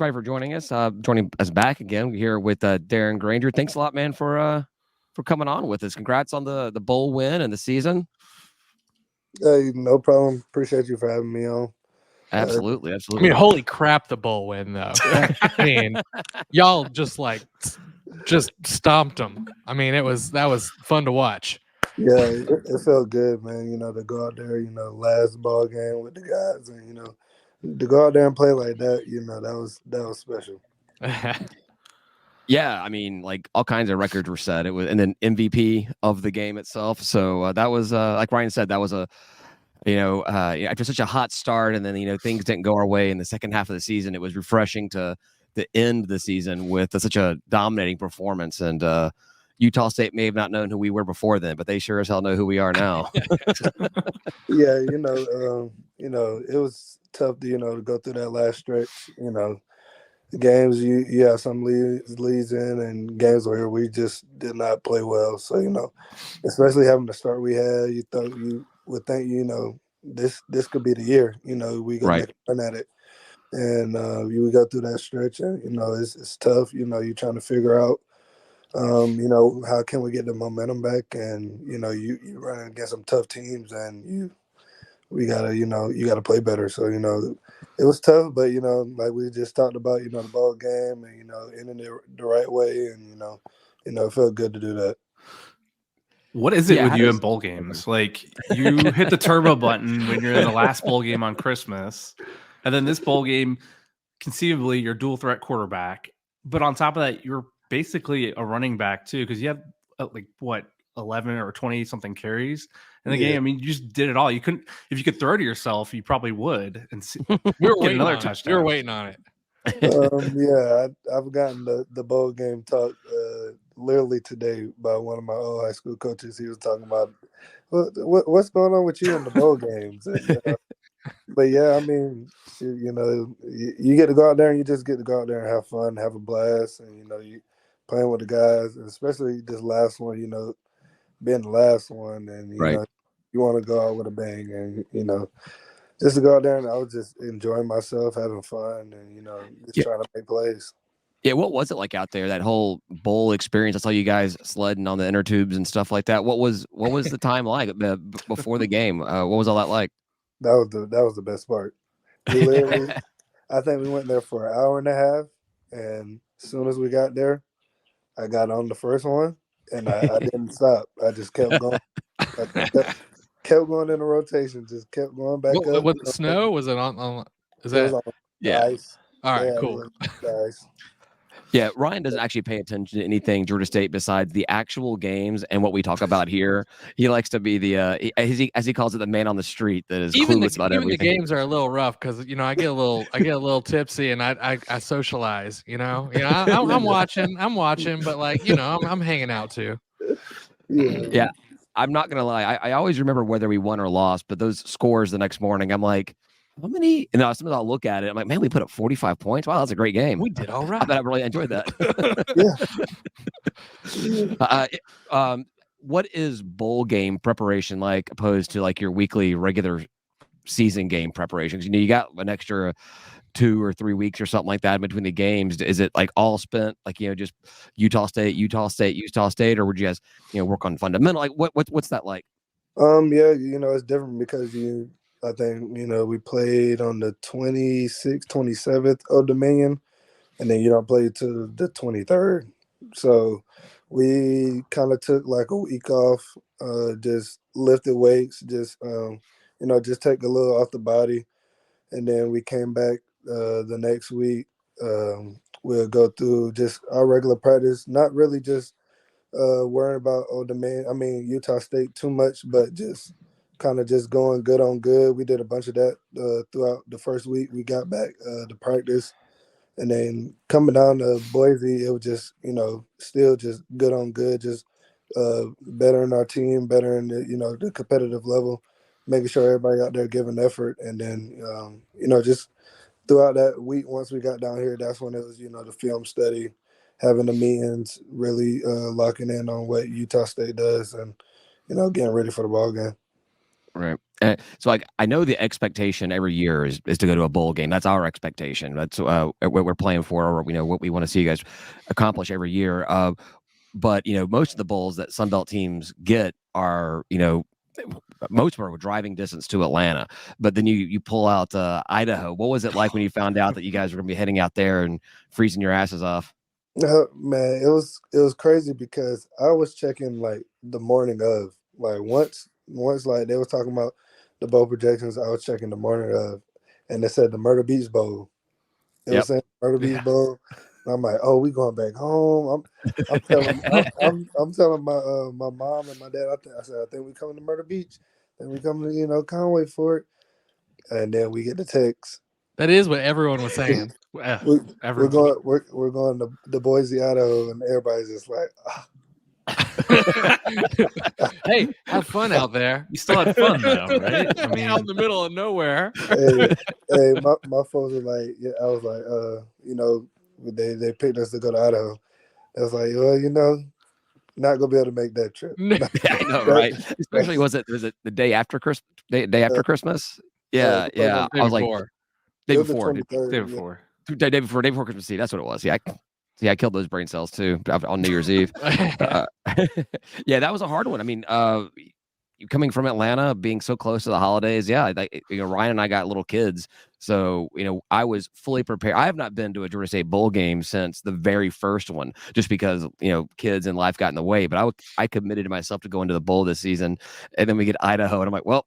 everybody for joining us. Joining us back again here with Darren Grainger. Thanks a lot, man, for coming on with us. Congrats on the bowl win and the season. Hey, no problem. Appreciate you for having me on. Absolutely. I mean, holy crap, the bowl win though. I mean, y'all just stomped them. I mean, that was fun to watch. Yeah, it felt good, man. To go out there, last ball game with the guys, and to go out there and play like that, that was special. Yeah, I mean, like all kinds of records were set. It was, and then MVP of the game itself. So that was, like Ryan said, that was after such a hot start, and then things didn't go our way in the second half of the season. It was refreshing to end the season with such a dominating performance. And Utah State may have not known who we were before then, but they sure as hell know who we are now. Yeah, it was tough to go through that last stretch. The games you have some leads in, and games where we just did not play well. So especially having the start we had, you would think this could be the year. We gonna make a run at it, and we go through that stretch, and it's tough. You're trying to figure out, how can we get the momentum back, and you run against some tough teams, and you gotta play better. So it was tough, but like we just talked about, the ball game, and ending it the right way, and it felt good to do that. What is it with you in bowl games? Like, you hit the turbo button when you're in the last bowl game on Christmas, and then this bowl game, conceivably, you're dual threat quarterback, but on top of that, you're basically a running back too, because you have 11 or 20 something carries in the game. I mean, you just did it all. You couldn't, if you could throw to yourself, you probably would. And we were waiting another on touchdown. We were waiting on it. I've gotten the bowl game talk literally today by one of my old high school coaches. He was talking about what's going on with you in the bowl games. And, but yeah, I mean, you get to go out there, and you just get to go out there and have fun, have a blast, and you playing with the guys, and especially this last one, being the last one, and you want to go out with a bang, and just to go out there, and I was just enjoying myself, having fun, and just trying to make plays. Yeah, what was it like out there? That whole bowl experience. I saw you guys sledding on the inner tubes and stuff like that. What was the time like before the game? What was all that like? That was the best part. We literally, I think we went there for an hour and a half, and as soon as we got there, I got on the first one, and I didn't stop. I just kept going. Kept going in a rotation, just kept going back up. Was it snow? Was it on? Is that? It was on ice. All right, cool. Ice. Yeah, Ryan doesn't actually pay attention to anything Georgia State besides the actual games and what we talk about here. He likes to be the as he calls it, the man on the street that is clueless about everything. Even the games are a little rough because I get a little tipsy and I socialize. I'm watching, but I'm hanging out too. Yeah. I'm not gonna lie. I always remember whether we won or lost, but those scores the next morning, I'm like, how many? And sometimes I'll look at it. I'm like, man, we put up 45 points. Wow, that's a great game. We did all right. I bet I really enjoyed that. What is bowl game preparation like opposed to like your weekly regular season game preparations? You got an extra 2 or 3 weeks or something like that in between the games. Is it like all spent like just Utah State, or would you guys work on fundamental? Like what's that like? It's different because I think we played on the 26th, 27th of Dominion, and then you don't play to the 23rd. So we kind of took like a week off, just lifted weights, just just take a little off the body, and then we came back the next week. We'll go through just our regular practice, not really just worrying about Utah State too much, but just kind of just going good on good. We did a bunch of that throughout the first week. We got back to practice, and then coming down to Boise, it was just still just good on good, just bettering our team, bettering the competitive level, making sure everybody out there giving effort, and then just throughout that week, once we got down here, that's when it was the film study, having the meetings, really locking in on what Utah State does, and getting ready for the ball game. Right. So like I know the expectation every year is to go to a bowl game. That's our expectation. That's what we're playing for, or what we want to see you guys accomplish every year. But most of the bowls that Sunbelt teams get are most of them are driving distance to Atlanta. But then you pull out Idaho. What was it like when you found out that you guys were going to be heading out there and freezing your asses off? Man, it was crazy because I was checking like the morning of, like once like they was talking about the bowl projections, I was checking the morning of, and it said the Myrtle Beach Bowl. It was Yep. saying Myrtle Beach Yeah. Bowl. And I'm like, oh, we going back home. I'm telling I'm telling my mom and my dad. I said, I think we coming to Myrtle Beach. Then we come to Conway for it, and then we get the text. That is what everyone was saying. We're going to Boise, Idaho, and everybody's just like, Hey, have fun out there. You still had fun though, right? I mean, out in the middle of nowhere. hey, my folks were like, yeah, I was like, they picked us to go to Idaho. I was like, well, not gonna be able to make that trip. I know, right? Especially was it the day after Christmas? Day after Christmas? Yeah, yeah. I was like day before. day before. Day before Christmas Eve. That's what it was. Yeah. I killed those brain cells too on New Year's Eve. Yeah, that was a hard one. I mean, coming from Atlanta, being so close to the holidays, yeah, Ryan and I got little kids, so I was fully prepared. I have not been to a Georgia State bowl game since the very first one, just because kids and life got in the way. But I committed to myself to go into the bowl this season, and then we get Idaho, and I'm like, well,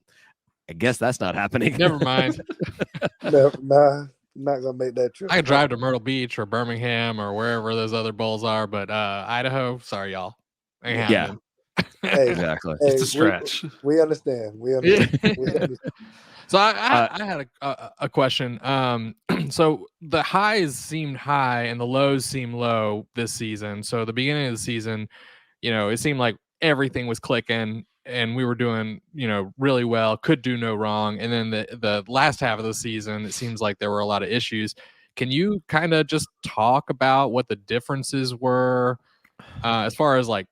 I guess that's not happening. Never mind. Nah, not gonna make that trip. I could drive to Myrtle Beach or Birmingham or wherever those other bowls are, but Idaho, sorry y'all, ain't happening. Hey, exactly. It's a stretch. We understand. We understand. So I had a question. So the highs seemed high and the lows seem low this season. So the beginning of the season, it seemed like everything was clicking and we were doing, really well, could do no wrong. And then the last half of the season, it seems like there were a lot of issues. Can you kind of just talk about what the differences were as far as like,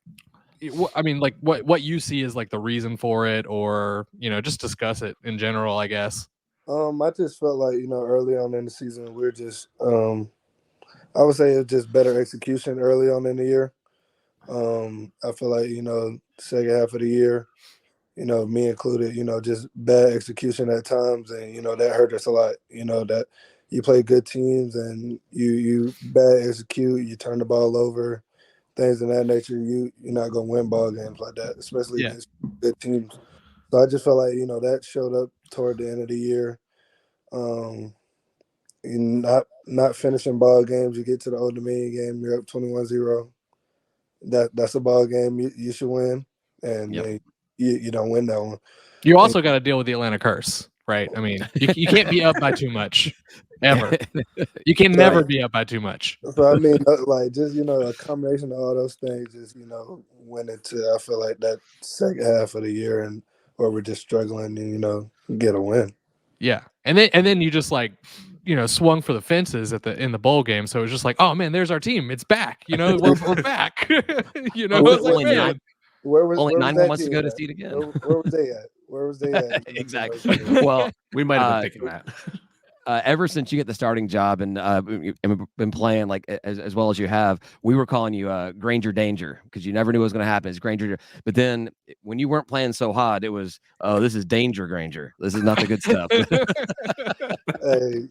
I mean, like what you see is like the reason for it, or just discuss it in general, I guess. I just felt like early on in the season we're just I would say it's just better execution early on in the year. I feel like second half of the year, me included, just bad execution at times, and that hurt us a lot. That you play good teams and you bad execute, you turn the ball over. Things of that nature, you're not gonna win ball games like that, especially against good teams. So I just felt like that showed up toward the end of the year. You're not finishing ball games. You get to the Old Dominion game, you're up 21-0. That's a ball game you should win, and you don't win that one. You also got to deal with the Atlanta curse, right? I mean, you can't be up by too much ever. You can never be up by too much. So I mean, like just a combination of all those things, just went into I feel like that second half of the year, and where we're just struggling to get a win. Yeah, and then you just like swung for the fences in the bowl game, so it was just like, oh man, there's our team, it's back. We're back. Only 9 more months to go to see it again. Where was they at? Where was they at? Exactly. Well, we might have been thinking that. Ever since you get the starting job and been playing like as well as you have, we were calling you Grainger Danger, because you never knew what was going to happen. It's Grainger, but then when you weren't playing so hot, it was, oh, this is Danger Grainger. This is not the good stuff. Hey,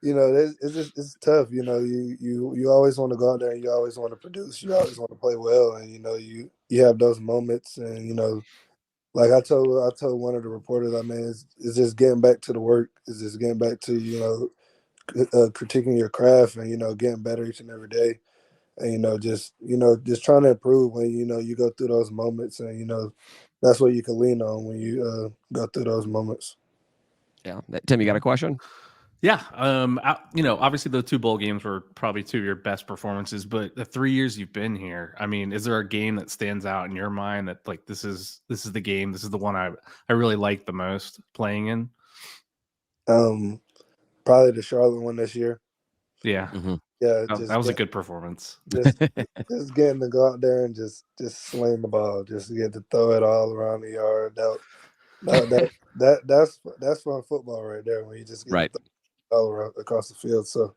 it's tough. You always want to go out there and you always want to produce. You always want to play well, and you have those moments, and like I told one of the reporters, I mean, it's just getting back to the work. It's just getting back to critiquing your craft and getting better each and every day, and just trying to improve when you go through those moments, and that's what you can lean on when you go through those moments. Yeah, Tim, you got a question? Yeah. Obviously the 2 bowl games were probably 2 of your best performances, but the 3 years you've been here, I mean, is there a game that stands out in your mind that like, this is the game, this is the one I really like the most playing in? Probably the Charlotte one this year. Yeah. Mm-hmm. Yeah, That was a good performance. Just getting to go out there and just sling the ball, just get to throw it all around the yard. That's fun football right there when you just get Right. to throw it all around across the field. So,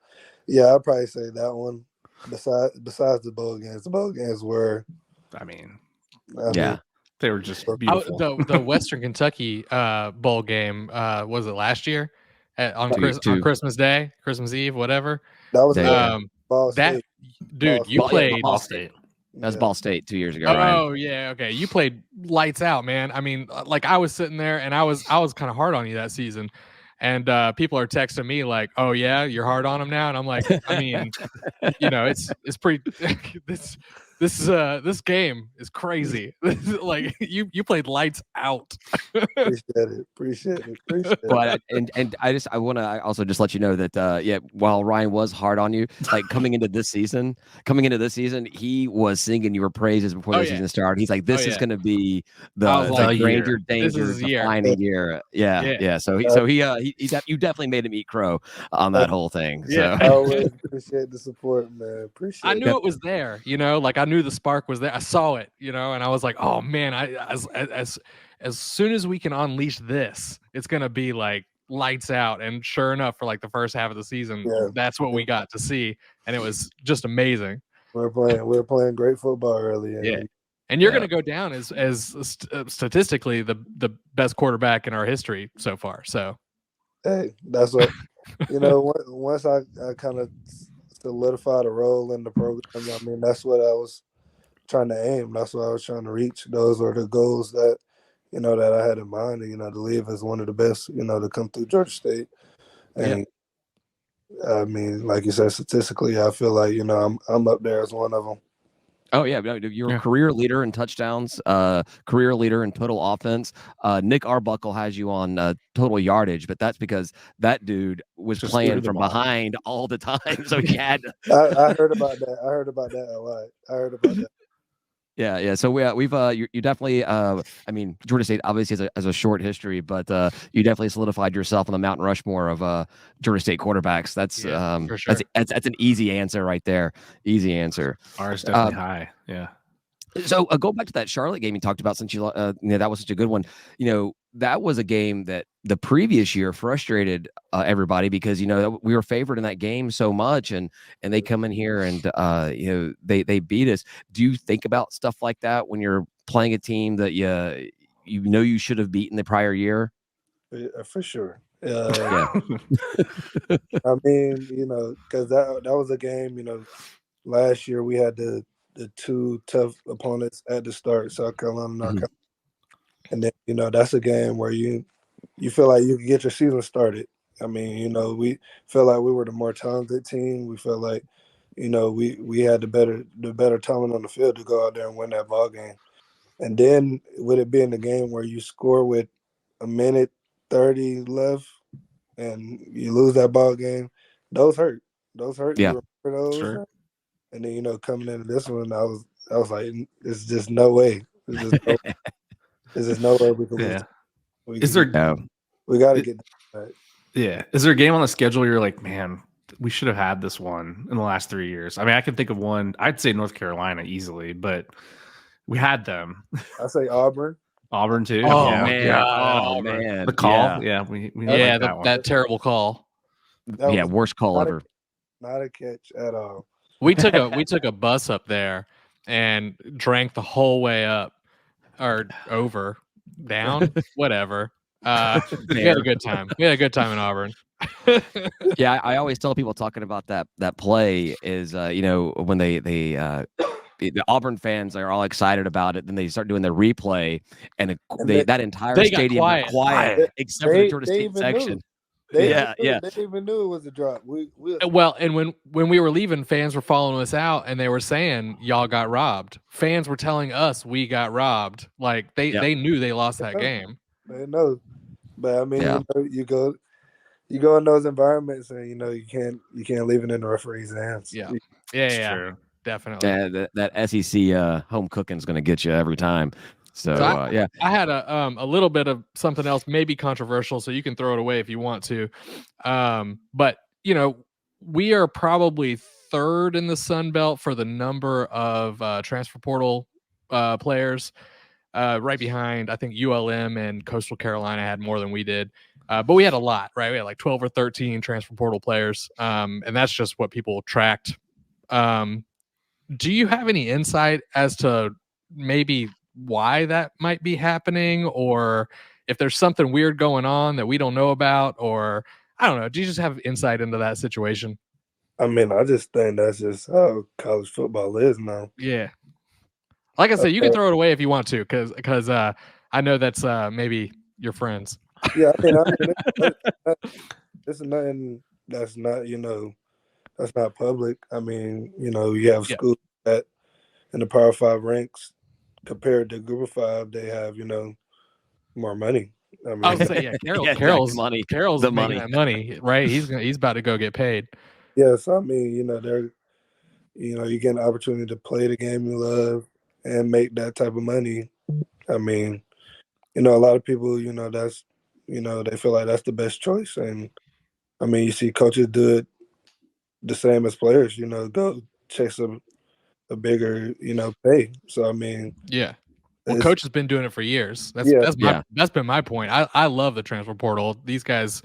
yeah, I'd probably say that one. Besides the bowl games were, I mean, they were just beautiful. The Western Kentucky bowl game, was it last year on Christmas Day, Christmas Eve, whatever? That was Ball State. Dude, you played Ball State. That's Ball State 2 years ago. Oh, yeah, okay. You played lights out, man. I mean, like I was sitting there and I was kind of hard on you that season. And people are texting me like, "Oh yeah, you're hard on him now," and I'm like, I mean, it's pretty. This game is crazy. Like you played lights out. Appreciate it. But I want to also just let you know that while Ryan was hard on you, like coming into this season, he was singing your praises before the season started. He's like, "This is going to be the Grainger Danger defining year." Yeah. So you definitely made him eat crow on that whole thing. Yeah, so. I always appreciate the support, man. I knew it was there, like I knew the spark was there. I saw it, and I was like, oh man, as soon as we can unleash this, it's gonna be like lights out. And sure enough, for like the first half of the season, that's what we got to see, and it was just amazing. We're playing great football early. And you're gonna go down as statistically the best quarterback in our history so far. So, hey, that's what once I kind of solidified a role in the program. I mean, that's what I was trying to aim. That's what I was trying to reach. Those are the goals that, that I had in mind, to leave as one of the best, to come through Georgia State. And I mean, like you said, statistically, I feel like, I'm up there as one of them. Oh yeah, you're a career leader in touchdowns, career leader in total offense. Nick Arbuckle has you on total yardage, but that's because that dude was just playing from behind all the time, so he had. I heard about that. I heard about that a lot. I heard about that. Yeah. So we've you definitely. I mean, Georgia State obviously has a short history, but you definitely solidified yourself on the Mount Rushmore of Georgia State quarterbacks. That's for sure. That's an easy answer right there. Easy answer. Ours definitely high. Yeah. So go back to that Charlotte game you talked about, since that was such a good one. That was a game that the previous year frustrated everybody because we were favored in that game so much, and they come in here and they beat us. Do you think about stuff like that when you're playing a team that you should have beaten the prior year? For sure. I mean, because that was a game. Last year we had the two tough opponents at the start, South Carolina and North Carolina. And then, that's a game where you feel like you can get your season started. I mean, we felt like we were the more talented team. We felt like, we had the better talent on the field to go out there and win that ball game. And then with it being the game where you score with a minute 30 left and you lose that ball game, those hurt. Yeah. You remember those? Sure. And then, coming into this one, I was like, it's just no way. There's just no way we can lose. We got to get that. Yeah. Is there a game on the schedule you're like, man, we should have had this one in the last 3 years? I mean, I can think of one. I'd say North Carolina easily, but we had them. I say Auburn. Auburn too. Oh, yeah. man. Yeah. Oh, man. The call. Yeah. We that terrible call. Worst call ever. Not a catch at all. We took a bus up there and drank the whole way up or over, down, whatever. We had a good time. We had a good time in Auburn. Yeah, I always tell people talking about that play is when the Auburn fans are all excited about it, then they start doing the replay, and that entire stadium went quiet except for the Georgia State section. They even knew it was a drop. Well, and when we were leaving, fans were following us out, and they were saying y'all got robbed. Fans were telling us we got robbed. Like they knew they lost that game. They know, but I mean, you go in those environments, and you can't leave it in the referee's hands. Yeah, True. Definitely. Yeah, that SEC home cooking is going to get you every time. So I had a little bit of something else, maybe controversial, so you can throw it away if you want to. But we are probably third in the Sun Belt for the number of transfer portal players. Right behind, I think ULM and Coastal Carolina had more than we did. But we had a lot, right? We had like 12 or 13 transfer portal players. And that's just what people tracked. Do you have any insight as to maybe why that might be happening, or if there's something weird going on that we don't know about, or I don't know, do you just have insight into that situation? I mean, I just think that's just how college football is now. Yeah. Like I said, you can throw it away if you want to, because I know that's maybe your friends. Yeah, I mean, this is nothing that's not, that's not public. I mean, you have schools that in the Power 5 ranks compared to Group of 5, they have, more money. I mean, I was saying, Carol's money. Carol's The making money. that money, right? He's about to go get paid. yes, I mean, they're, you get an opportunity to play the game you love and make that type of money. I mean, a lot of people, that's, they feel like that's the best choice. And I mean, you see coaches do it the same as players, go chase a bigger, pay. So, I mean, yeah. Well, coach has been doing it for years. That's been my point. I love the transfer portal. These guys,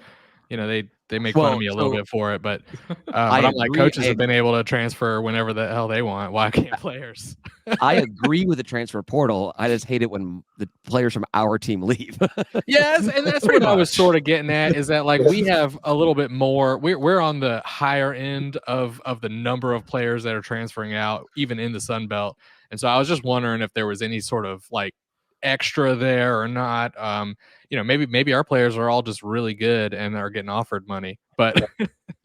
they make fun of me a little bit for it, but I'm like, coaches have been able to transfer whenever the hell they want. Why can't players? I agree with the transfer portal. I just hate it when the players from our team leave. Yes, and that's what I was sort of getting at, is that like we have a little bit more. We're on the higher end of the number of players that are transferring out, even in the Sun Belt. And so I was just wondering if there was any sort of like extra there or not. Maybe our players are all just really good and are getting offered money. But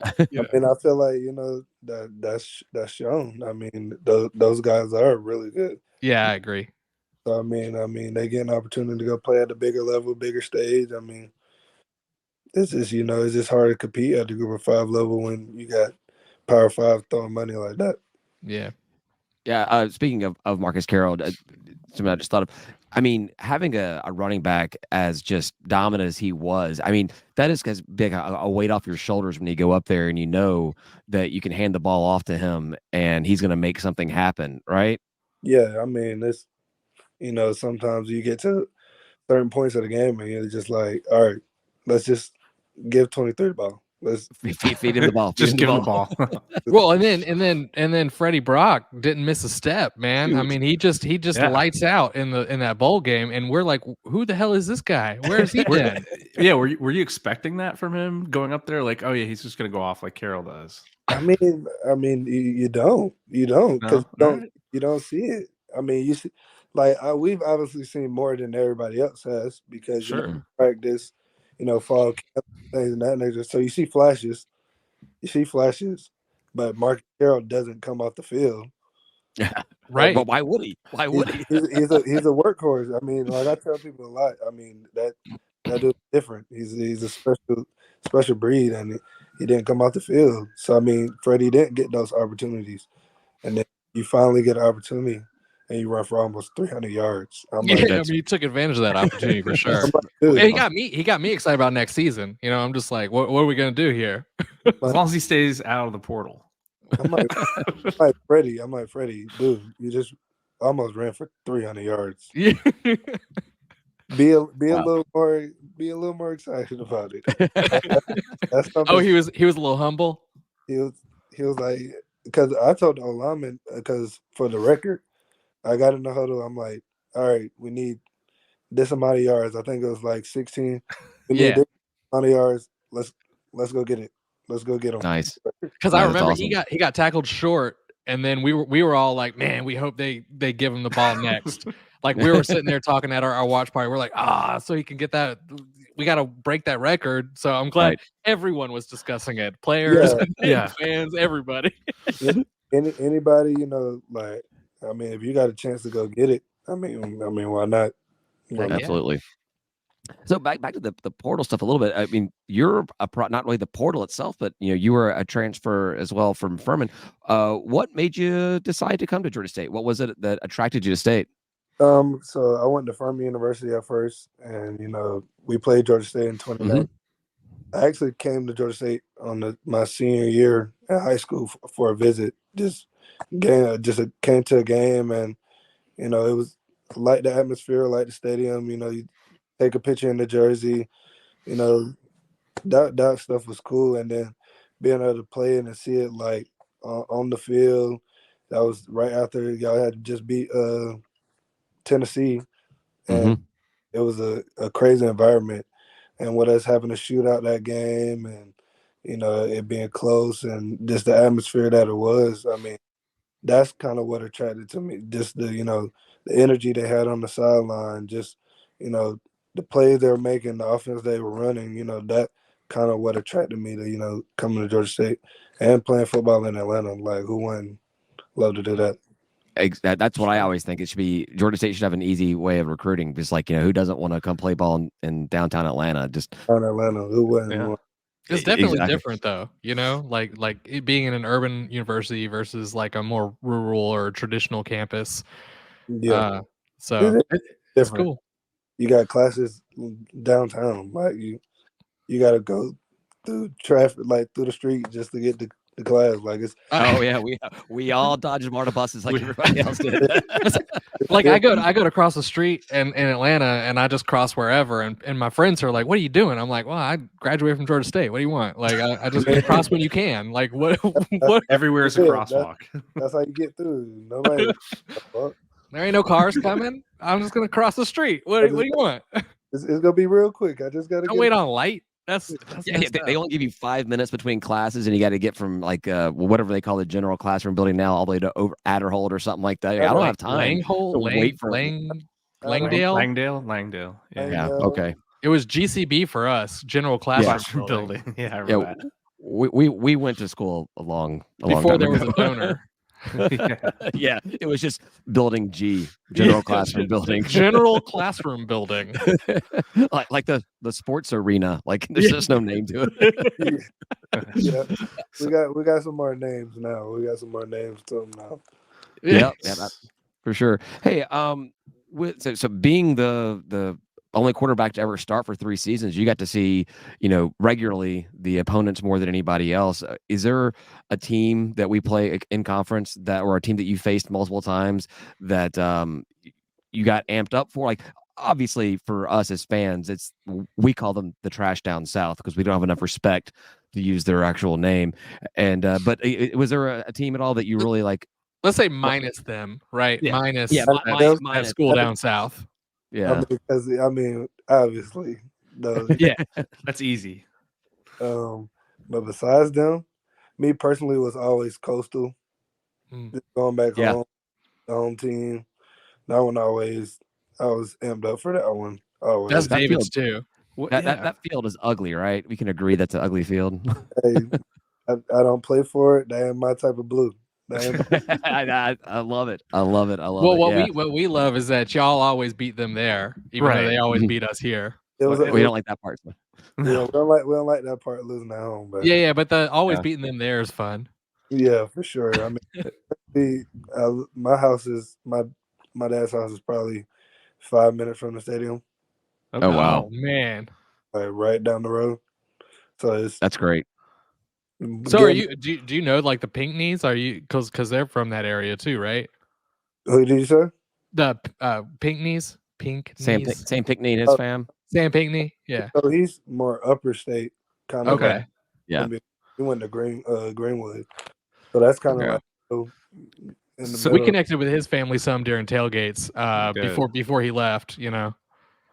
I mean, I feel like that's shown. I mean, those guys are really good. Yeah, I agree. So I mean, they get an opportunity to go play at the bigger level, bigger stage. I mean, it's just it's just hard to compete at the Group of 5 level when you got Power 5 throwing money like that. Yeah. Yeah. Speaking of Marcus Carroll, something I just thought of. I mean, having a running back as just dominant as he was, I mean, that is as big a weight off your shoulders when you go up there and you know that you can hand the ball off to him and he's going to make something happen, right? Yeah, I mean, it's sometimes you get to certain points of the game and you're just like, all right, let's just give 23 the ball. Let's feed him the ball. Just give him the ball. Well, and then Freddie Brock didn't miss a step, man. Shoot. I mean, he just lights out in that bowl game, and we're like, who the hell is this guy? Where is he been? Yeah, were you expecting that from him going up there? Like, oh yeah, he's just gonna go off like Carroll does. I mean, you don't because you don't see it. I mean, you see, like we've obviously seen more than everybody else has because practice, fall camp, things of that nature. So you see flashes, but Mark Carroll doesn't come off the field. Right? But why would he? Why would he? He's a workhorse. I mean, like I tell people a lot. I mean that dude's different. He's a special breed, and he didn't come off the field. So I mean, Freddie didn't get those opportunities, and then you finally get an opportunity, and you run for almost 300 yards. I mean, he took advantage of that opportunity for sure. He got me excited about next season. I'm just like, what are we gonna do here? As long as he stays out of the portal. I'm like Freddie, dude, you just almost ran for 300 yards. Yeah. Be a little more excited about it. That's oh, he was a little humble. He was like, because I told the lineman, because for the record, I got in the huddle. I'm like, all right, we need this amount of yards. I think it was like 16. We need this amount of yards. Let's go get it. Let's go get him. Nice. Because I remember awesome. he got tackled short, and then we were all like, man, we hope they give him the ball next. Like we were sitting there talking at our watch party. We're like, so he can get that. We got to break that record. So I'm glad everyone was discussing it. Players, fans, everybody. Anybody, like, I mean, if you got a chance to go get it, I mean, why not? Absolutely. So back to the portal stuff a little bit. I mean, you're not really the portal itself, but you were a transfer as well from Furman. What made you decide to come to Georgia State? What was it that attracted you to State? So I went to Furman University at first, and we played Georgia State in 2019. I actually came to Georgia State on my senior year in high school for a visit. Just came to a game, and it was like the atmosphere, like the stadium. You take a picture in the jersey. That stuff was cool, and then being able to play it and see it like on the field. That was right after y'all had just beat Tennessee, and it was a crazy environment. And with us having to shoot out that game, and it being close, and just the atmosphere that it was, I mean, that's kind of what attracted to me. Just the energy they had on the sideline, just the plays they were making, the offense they were running. That kind of what attracted me to coming to Georgia State and playing football in Atlanta. Like, who wouldn't love to do that? That's what I always think. It should be Georgia State should have an easy way of recruiting. Just like, who doesn't want to come play ball in downtown Atlanta? Just in Atlanta, who wouldn't? Yeah. It's definitely different though, like it being in an urban university versus like a more rural or traditional campus. Yeah. So It's it's different. cool. You got classes downtown. Like you got to go through traffic, like through the street, just to get the class. Like it's oh yeah, we all dodged MARTA buses like everybody else did. Like I go to cross the street in Atlanta, and I just cross wherever, and my friends are like, "What are you doing?" I'm like, "Well, I graduated from Georgia State. What do you want?" Like I just cross when you can. Like what? Everywhere is a crosswalk. That's how you get through. Nobody. There ain't no cars coming. I'm just gonna cross the street. What do you want? It's gonna be real quick. I just gotta Don't wait on light. That's they only give you 5 minutes between classes, and you got to get from like whatever they call the general classroom building now all the way to over Adderhold or something like that. I don't have time to wait for Langdale. Yeah. Okay. It was GCB for us, general classroom building. Yeah, I Yeah. remember that. We went to school a long before time there was ago. a donor. Yeah, it was just building G, general classroom building. General classroom building. like the sports arena. Like there's just no name to it. Yeah. We got some more names now. We got some more names to them now. Yeah, for sure. Hey, so being the only quarterback to ever start for 3 seasons, you got to see, regularly the opponents more than anybody else. Is there a team that we play in conference or a team that you faced multiple times that you got amped up for? Like, obviously for us as fans, we call them the trash down south because we don't have enough respect to use their actual name. And but was there a team at all that you really like? Let's say minus them, right? Yeah. Minus minus school down south. Yeah. I mean, obviously, yeah, that's easy. But besides them, me personally was always Coastal. Just going back home, the home team. That one I was amped up for that one. Always. That's David's too. That field is ugly, right? We can agree that's an ugly field. Hey, I don't play for it. They ain't my type of blue. I love it. I love it. What we love is that y'all always beat them there, even though they always beat us here. We don't like that part. Yeah, we don't like that part losing at home. But but the always beating them there is fun. Yeah, for sure. I mean, my house is my dad's house is probably 5 minutes from the stadium. Oh wow, man! Like right down the road. So that's great. So are you? Do you know like the Pinkneys? Are you because they're from that area too, right? Who did you say? The Pinkneys. Sam Pinkney and his fam. Sam Pinkney. Yeah. So he's more upper state kind of. Okay. Yeah. He went to Greenwood, so that's kind of like. So we connected with his family some during tailgates before he left.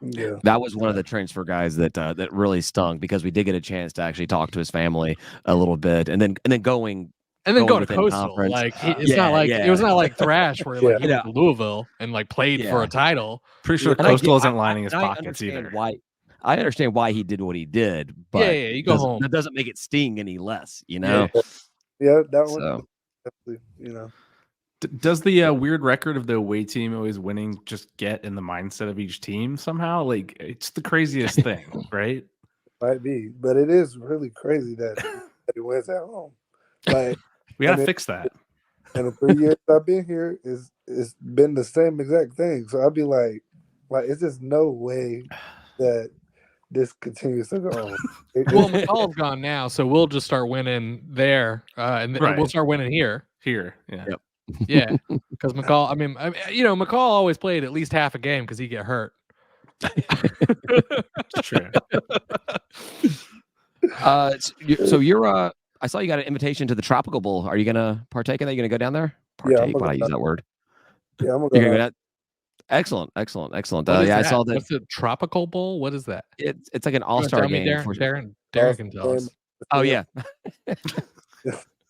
Yeah, that was one of the transfer guys that really stung because we did get a chance to actually talk to his family a little bit, and then going to Coastal. Like it was not like Thrash where like he went to Louisville and like played for a title. Pretty sure Coastal isn't lining his pockets either. I understand why he did what he did, but you go home. That doesn't make it sting any less, Yeah, that one. So. Does the weird record of the away team always winning just get in the mindset of each team somehow? Like, it's the craziest thing, right? Might be, but it is really crazy that it wins at home. Like, we gotta fix that. And the 3 years I've been here, it's been the same exact thing. So I'd be like, it's just no way that this continues to go on. Well, McCall's gone now, so we'll just start winning there, and we'll start winning here. Here, yeah, Yep. Yeah, because McCall. I mean, McCall always played at least half a game because he get hurt. It's true. So you're I saw you got an invitation to the Tropical Bowl. Are you gonna partake in that? You gonna go down there? Partake? Why do I use that word? Yeah, I'm You're gonna gonna go down. Excellent. I saw that. What's the Tropical Bowl? What is that? It's like an all-star game. Darren can tell us. Oh yeah.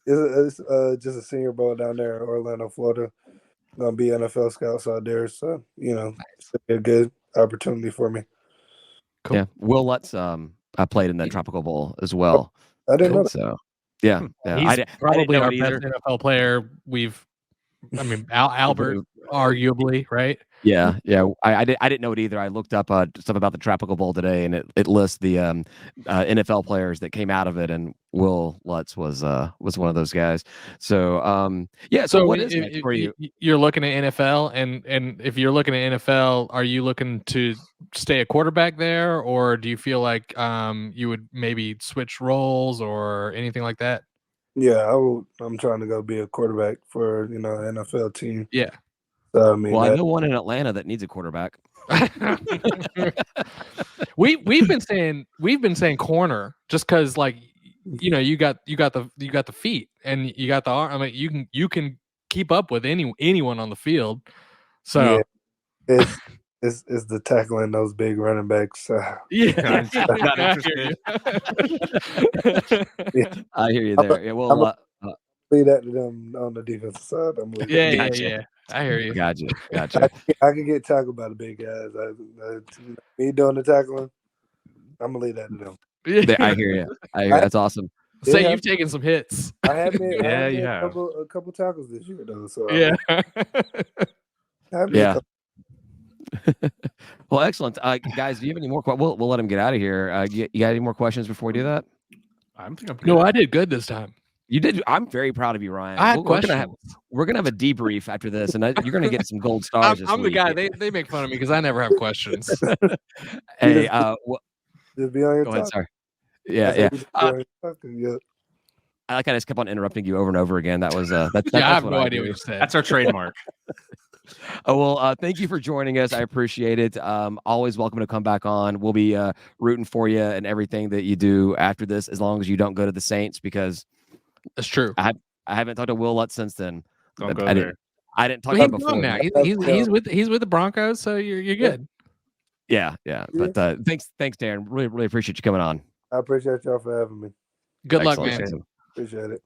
It's just a Senior Bowl down there in Orlando, Florida. Gonna be NFL scouts out there, so it's a good opportunity for me. Cool. Yeah, Will Lutz I played in that Tropical Bowl as well. I didn't know that. So yeah, He's probably our best NFL player we've. I mean, Albert, arguably, right? Yeah. I didn't know it either. I looked up stuff about the Tropical Bowl today, and it lists the NFL players that came out of it, and Will Lutz was one of those guys. So yeah. So what is next for you? You're looking at NFL, and if you're looking at NFL, are you looking to stay a quarterback there, or do you feel like you would maybe switch roles or anything like that? Yeah, I'm trying to go be a quarterback for an NFL team. Yeah. So, I mean, I know one in Atlanta that needs a quarterback. we've been saying corner just because you got the feet and you got the arm. I mean you can keep up with anyone on the field. So yeah, it's the tackling those big running backs. Yeah, I hear you there. Yeah, well, leave that to them on the defensive side. Yeah. I hear you. Gotcha. I can get tackled by the big guys. Me doing the tackling, I'm gonna leave that to them. I hear you. That's awesome. So you've taken some hits. I have been. Yeah, a couple tackles this year though. So yeah. Yeah. Well, excellent, guys. Do you have any more? We'll let him get out of here. You got any more questions before we do that? I'm good. No, I did good this time. You did. I'm very proud of you, Ryan. I had questions. We're gonna have a debrief after this, and you're gonna get some gold stars. I'm the guy. They make fun of me because I never have questions. Hey, just be on your go ahead, sorry. Yeah. I like I just kept on interrupting you over and over again. That was I have no idea what you said. That's our trademark. Well, thank you for joining us. I appreciate it. Always welcome to come back on. We'll be rooting for you and everything that you do after this, as long as you don't go to the Saints, because that's true. I haven't talked to Will Lutz since then. Don't go there. I didn't talk to him before. Now. He's with the Broncos, so you're good. Yeah. But thanks, Darren. Really appreciate you coming on. I appreciate y'all for having me. Good luck, man. Appreciate it.